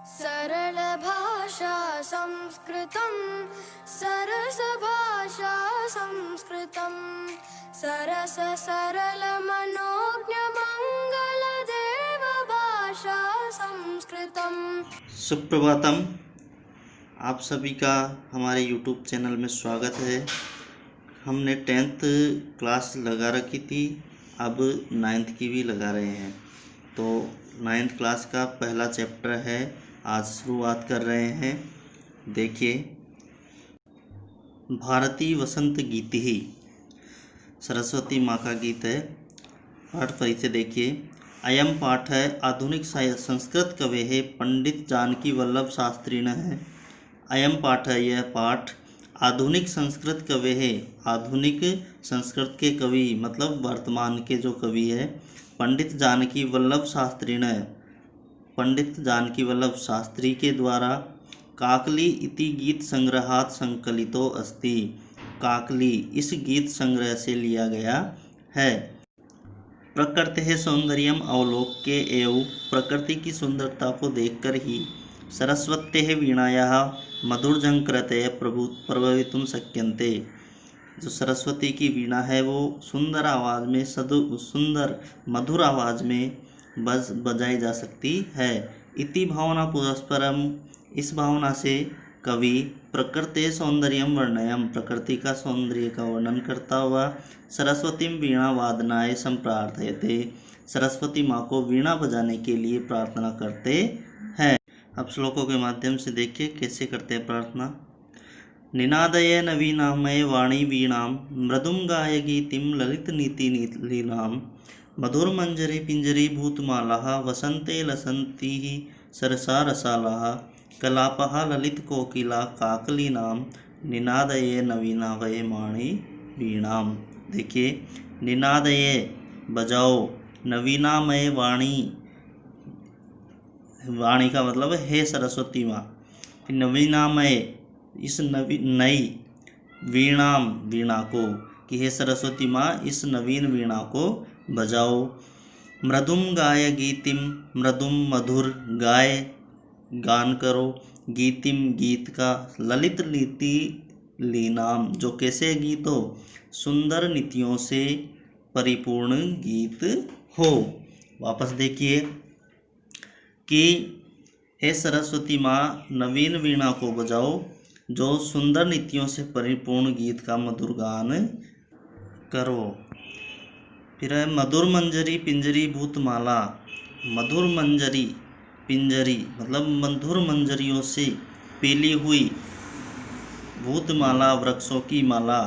सरल भाषा संस्कृतं सरस भाषा संस्कृतं सरस सरल मनोज्ञ मंगल देव भाषा संस्कृतं। सुप्रभातम। आप सभी का हमारे YouTube चैनल में स्वागत है। हमने 10th क्लास लगा रखी थी, अब 9th की भी लगा रहे हैं। तो 9th क्लास का पहला चैप्टर है, आज शुरुआत कर रहे हैं। देखिए, भारती वसंत गीत ही सरस्वती माँ का गीत है। पाठ फिर से देखिए। अयम पाठ है आधुनिक संस्कृत कवि है पंडित जानकी वल्लभ शास्त्री ने है। अयम पाठ है, यह पाठ आधुनिक संस्कृत कवि है। आधुनिक संस्कृत के कवि मतलब वर्तमान के जो कवि है पंडित जानकी वल्लभ शास्त्री ने, पंडित जानकी वल्लभ शास्त्री के द्वारा काकली इति गीत संग्रहात संकलितो अस्ति। काकली इस गीत संग्रह से लिया गया है। प्रकृति सौंदर्यम अवलोक्य एवं प्रकृति की सुंदरता को देखकर ही सरस्वत्यै वीणायाः मधुरझंकृतय प्रभवितुं शक्यन्ते। जो सरस्वती की वीणा है वो सुंदर आवाज़ में सुंदर मधुर आवाज़ में बजाई जा सकती है। इति भावना पुरस्परम, इस भावना से कवि प्रकृति सौंदर्यम वर्णयम, प्रकृति का सौंदर्य का वर्णन करता हुआ सरस्वती वीणा वादनाय संप्रार्थयते, सरस्वती माँ को वीणा बजाने के लिए प्रार्थना करते हैं। अब श्लोकों के माध्यम से देखिए कैसे करते हैं प्रार्थना। निनादये नवीनामय वाणी वीणाम मृदुम गाय गीतिम ललित नीति लीलाम मधुरमंजरी पिंजरी भूतमालाः वसंते लसंती सरसा रसालाः कलापः ललित कोकिला काकलीनाम निनादये नवीनामय वाणी वीणाम। देखिए, निनादये बजाओ, नवीनामय वाणी, वाणी का मतलब है सरस्वती माँ। नवीनामय इस नई वीणाम, वीणा को, कि हे सरस्वती माँ इस नवीन वीणा को बजाओ। मृदुम गाय गीतिम, मृदुम मधुर, गाय गान करो, गीतिम गीत का, ललित नीति लीनाम जो कैसे गीत हो, सुंदर नीतियों से परिपूर्ण गीत हो। वापस देखिए कि हे सरस्वती माँ नवीन वीणा को बजाओ जो सुंदर नीतियों से परिपूर्ण गीत का मधुर गान करो। फिर है मधुर मंजरी पिंजरी भूतमाला, मधुर मंजरी पिंजरी मतलब मधुर मंजरियों से पीली हुई भूतमाला वृक्षों की माला,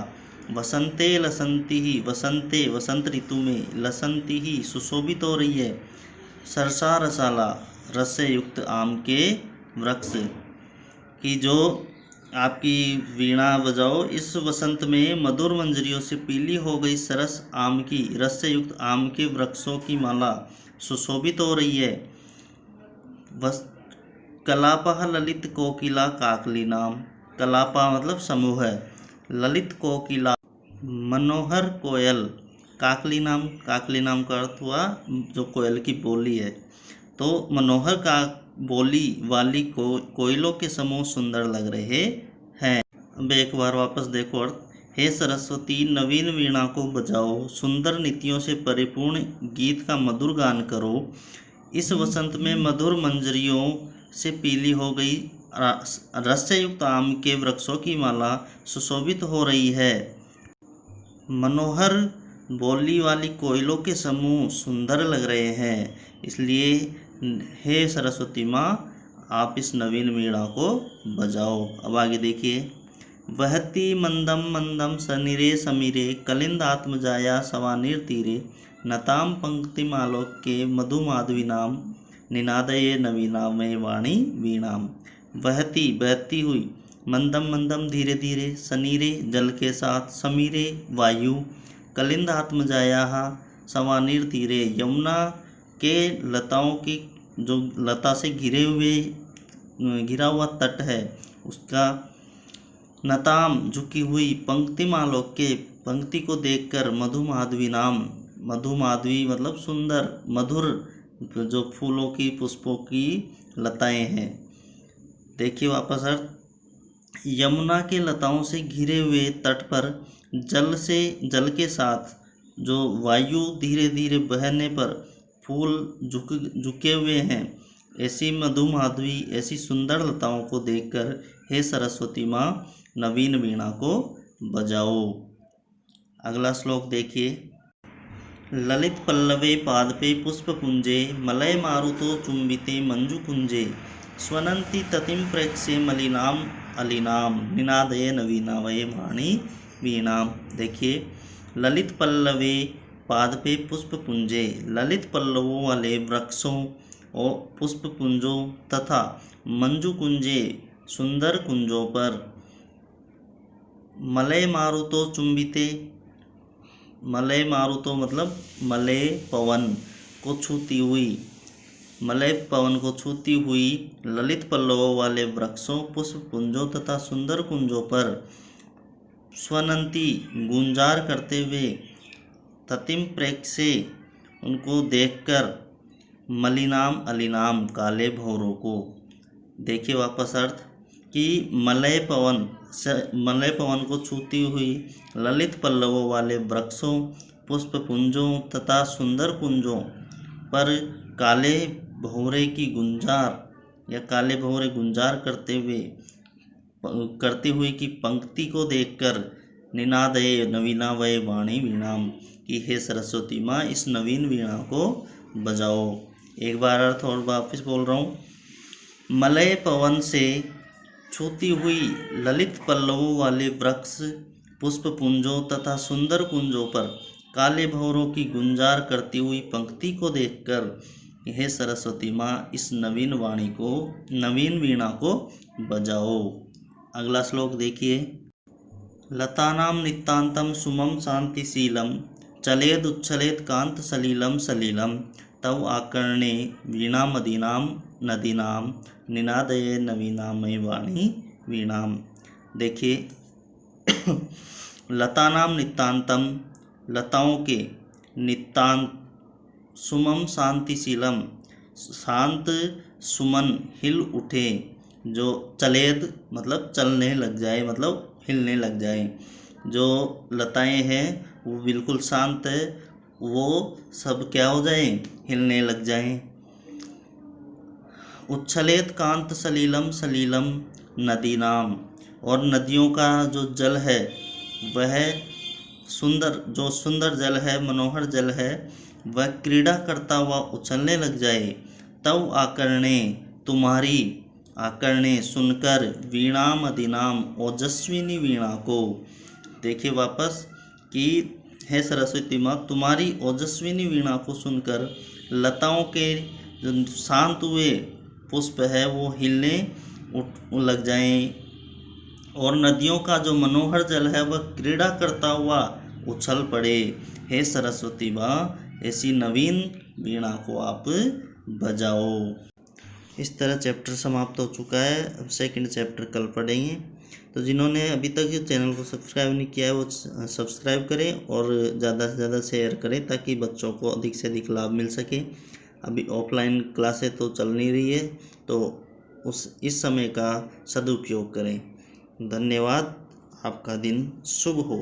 वसंते लसंती ही, वसंते वसंत ऋतु में, लसंती ही सुशोभित हो रही है, सरसा रसाला रस से युक्त आम के वृक्ष की जो आपकी वीणा बजाओ इस वसंत में मधुर मंजरियों से पीली हो गई सरस आम की, रस से युक्त आम के वृक्षों की माला सुशोभित हो रही है। कलापः ललित कोकिला काकली नाम, कलापा मतलब समूह है, ललित कोकिला मनोहर कोयल, काकली नाम, काकली नाम का अर्थ हुआ जो कोयल की बोली है। तो मनोहर का बोली वाली कोयलों के समूह सुंदर लग रहे हैं। अब एक बार वापस देखो अर्थ। हे सरस्वती नवीन वीणा को बजाओ, सुंदर नीतियों से परिपूर्ण गीत का मधुर गान करो। इस वसंत में मधुर मंजरियों से पीली हो गई रस से युक्त आम के वृक्षों की माला सुशोभित हो रही है। मनोहर बोली वाली कोयलों के समूह सुंदर लग रहे हैं, इसलिए हे सरस्वती माँ आप इस नवीन वीणा को बजाओ। अब आगे देखिए। वहती मंदम मंदम सनिरे समीरे कलिंदात्मजाया सवानिर तीरे नताम पंक्तिमालोक्ये मधुमाधवी नाम निनादये नवीनामय वाणी वीणाम। वहती बहती हुई, मंदम मंदम धीरे धीरे, सनीरे जल के साथ, समीरे वायु, कलिंदात्मजाया सवानिर तीरे यमुना के लताओं की जो लता से घिरा हुआ तट है उसका, नताम झुकी हुई, पंक्ति मालोक्य पंक्ति को देखकर, मधुमाधवी नाम, मधुमाधवी मतलब सुंदर मधुर जो फूलों की पुष्पों की लताएं हैं, देखिए वापस अर्थ, यमुना के लताओं से घिरे हुए तट पर जल के साथ जो वायु धीरे धीरे बहने पर फूल झुके हुए हैं, ऐसी मधु माधवी ऐसी सुंदर लताओं को देखकर हे सरस्वती माँ नवीन वीणा को बजाओ। अगला श्लोक देखिए। ललित पल्लवे पादपे पुष्पपुंजे मलय मारुतो चुंबिते मंजुकुंजे स्वनंती ततिम प्रेक्षे मलिनाम अलिनाम निनादये नवीनावये वाणी वीणाम। देखिए, ललित पल्लवे पादपे पुष्पपुंजे, ललित पल्लवों वाले वृक्षों और पुष्पपुंजों तथा मंजुकुंजे सुंदर कुंजों पर, मलय मारुतो चुंबिते, मलय मारुतो मतलब मलय पवन को छूती हुई, मलय पवन को छूती हुई ललित पल्लवों वाले वृक्षों पुष्पपुंजों तथा सुंदर कुंजों पर स्वनंती गुंजार करते हुए, ततिम प्रेक्षे उनको देखकर, मलिनाम अलिनाम काले भौरों को। देखिए वापस अर्थ कि मलय पवन को छूती हुई ललित पल्लवों वाले वृक्षों पुष्पपुंजों तथा सुंदर कुंजों पर काले भौरे की गुंजार या काले भौरे गुंजार करते हुए की पंक्ति को देखकर निनादये नवीनावये वाणी वीणाम, कि हे सरस्वती माँ इस नवीन वीणा को बजाओ। एक बार अर्थ और वापस बोल रहा हूँ। मलय पवन से छूती हुई ललित पल्लवों वाले वृक्ष पुष्पपुंजों तथा सुंदर कुंजों पर काले भौरों की गुंजार करती हुई पंक्ति को देखकर हे सरस्वती माँ इस नवीन वीणा को बजाओ। अगला श्लोक देखिए। लतानां नितान्तं सुमं शान्तिशीलं चलेदुच्छलेद कांत सलीलं सलीलं तव आकर्णे वीणामदीनां नदीनां निनादये नवीनामयी वाणी वीणाम। देखिए, लतानां नितान्तं, लताओं के, नितांत, सुमम शांतिशीलम, शांत सुमन हिल उठे, जो चलेद मतलब चलने लग जाए, मतलब हिलने लग जाए। जो लताएं हैं वो बिल्कुल शांत है, वो सब क्या हो जाए, हिलने लग जाएं। उच्छलेत कांत सलीलम सलीलम नदीनाम, और नदियों का जो जल है वह सुंदर जल है, मनोहर जल है, वह क्रीड़ा करता हुआ उछलने लग जाए। तव आकर्णे, तुम्हारी, आकर्णे सुनकर, वीणाम अधिनाम ओजस्विनी वीणा को। देखिए वापस कि हे सरस्वती माँ तुम्हारी ओजस्विनी वीणा को सुनकर लताओं के जो शांत हुए पुष्प है वो हिलने लग जाएं, और नदियों का जो मनोहर जल है वह क्रीड़ा करता हुआ उछल पड़े। हे सरस्वती माँ ऐसी नवीन वीणा को आप बजाओ। इस तरह चैप्टर समाप्त हो चुका है। अब सेकंड चैप्टर कल पढ़ेंगे। तो जिन्होंने अभी तक चैनल को सब्सक्राइब नहीं किया है वो सब्सक्राइब करें और ज़्यादा से ज़्यादा शेयर करें ताकि बच्चों को अधिक से अधिक लाभ मिल सके। अभी ऑफलाइन क्लासें तो चल नहीं रही है, तो इस समय का सदुपयोग करें। धन्यवाद। आपका दिन शुभ हो।